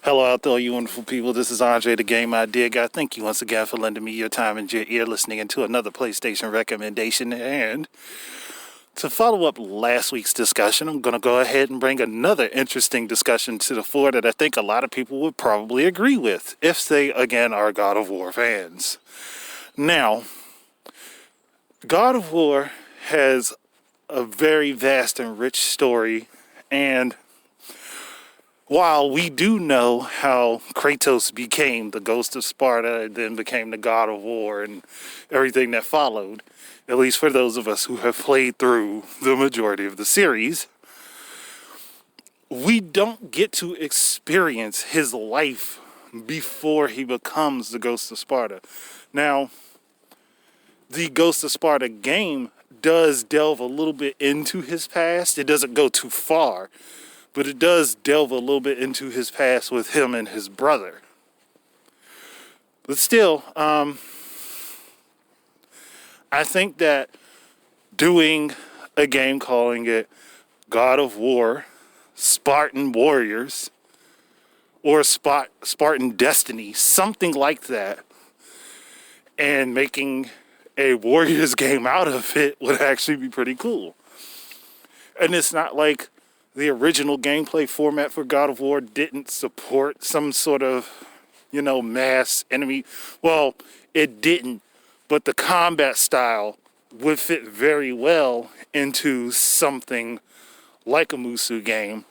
Hello out there, you wonderful people. This is Andre, the Game Idea Guy. Thank you once again for lending me your time and your ear listening into another PlayStation recommendation. And to follow up last week's discussion, I'm going to go ahead and bring another interesting discussion to the fore that I think a lot of people would probably agree with, if they, again, are God of War fans. Now, God of War has a very vast and rich story, and while we do know how Kratos became the Ghost of Sparta and then became the God of War and everything that followed, at least for those of us who have played through the majority of the series, we don't get to experience his life before he becomes the Ghost of Sparta. Now, the Ghost of Sparta game does delve a little bit into his past. It doesn't go too far, but it does delve a little bit into his past with him and his brother. But still, I think that doing a game calling it God of War, Spartan Warriors, or Spartan Destiny, something like that, and making a Warriors game out of it would actually be pretty cool. And it's not like the original gameplay format for God of War didn't support some sort of, mass enemy. Well, it didn't, but the combat style would fit very well into something like a Musou game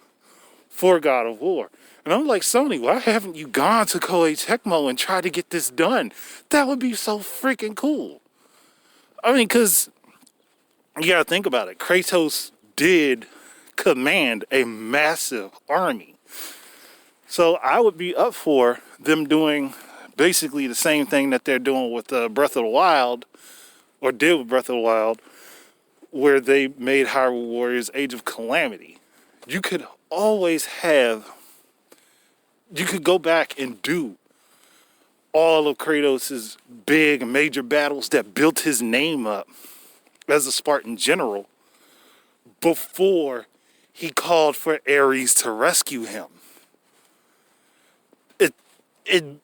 for God of War. And I'm like, Sony, why haven't you gone to Koei Tecmo and tried to get this done? That would be so freaking cool. I mean, because you gotta think about it. Kratos did command a massive army. So I would be up for them doing basically the same thing that they're doing with Breath of the Wild, or did with Breath of the Wild, where they made Hyrule Warriors Age of Calamity. You could go back and do all of Kratos' big major battles that built his name up as a Spartan general before he called for Ares to rescue him. It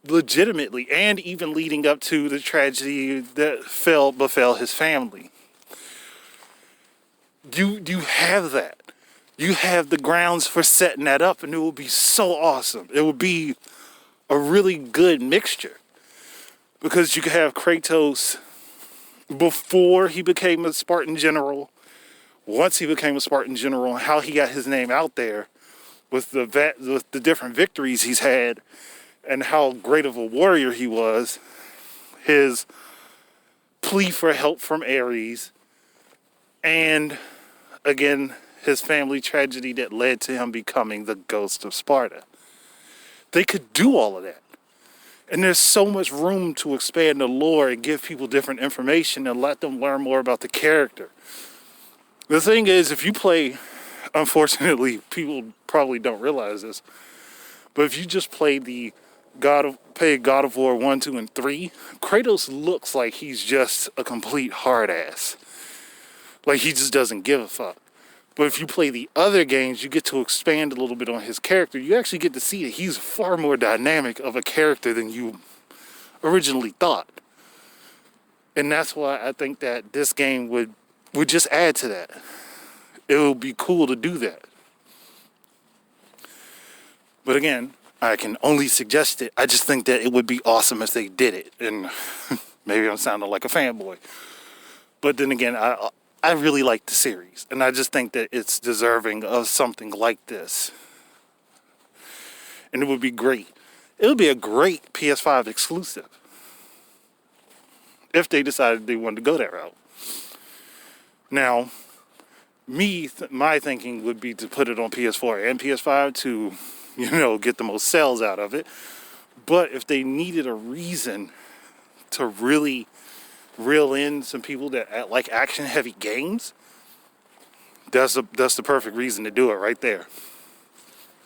legitimately, and even leading up to the tragedy that befell his family. You have that. You have the grounds for setting that up, and it will be so awesome. It would be a really good mixture. Because you could have Kratos before he became a Spartan general, once he became a Spartan general, and how he got his name out there with the different victories he's had and how great of a warrior he was, his plea for help from Ares, and again, his family tragedy that led to him becoming the Ghost of Sparta. They could do all of that. And there's so much room to expand the lore and give people different information and let them learn more about the character. The thing is, if you play, unfortunately, people probably don't realize this, but if you just play the God of War 1, 2, and 3, Kratos looks like he's just a complete hard ass. Like he just doesn't give a fuck. But if you play the other games, you get to expand a little bit on his character. You actually get to see that he's far more dynamic of a character than you originally thought. And that's why I think that this game would just add to that. It would be cool to do that. But again, I can only suggest it. I just think that it would be awesome if they did it. And maybe I'm sounding like a fanboy. But then again, I really like the series, and I just think that it's deserving of something like this. And it would be great. It would be a great PS5 exclusive if they decided they wanted to go that route. Now, my thinking would be to put it on PS4 and PS5 to, get the most sales out of it. But if they needed a reason to really reel in some people that like action-heavy games, that's the perfect reason to do it right there.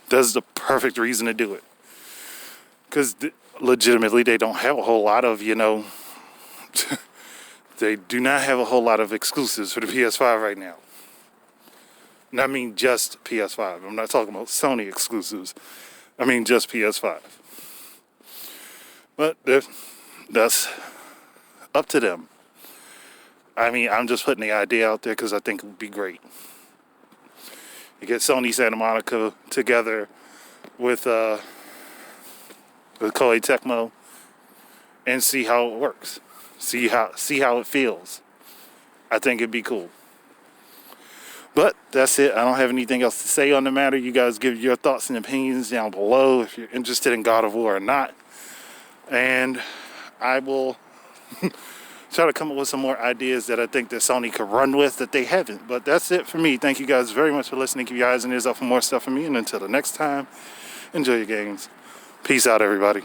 That's the perfect reason to do it. Because legitimately, they don't have a whole lot of, they do not have a whole lot of exclusives for the PS5 right now. And I mean just PS5. I'm not talking about Sony exclusives. I mean, just PS5. But that's up to them. I mean, I'm just putting the idea out there because I think it would be great. You get Sony Santa Monica together with Koei Tecmo and see how it works. See how it feels. I think it'd be cool. But that's it. I don't have anything else to say on the matter. You guys give your thoughts and opinions down below if you're interested in God of War or not. And I will try to come up with some more ideas that I think that Sony could run with that they haven't. But that's it for me. Thank you guys very much for listening. Keep your eyes and ears out for more stuff from me. And until the next time, enjoy your games. Peace out, everybody.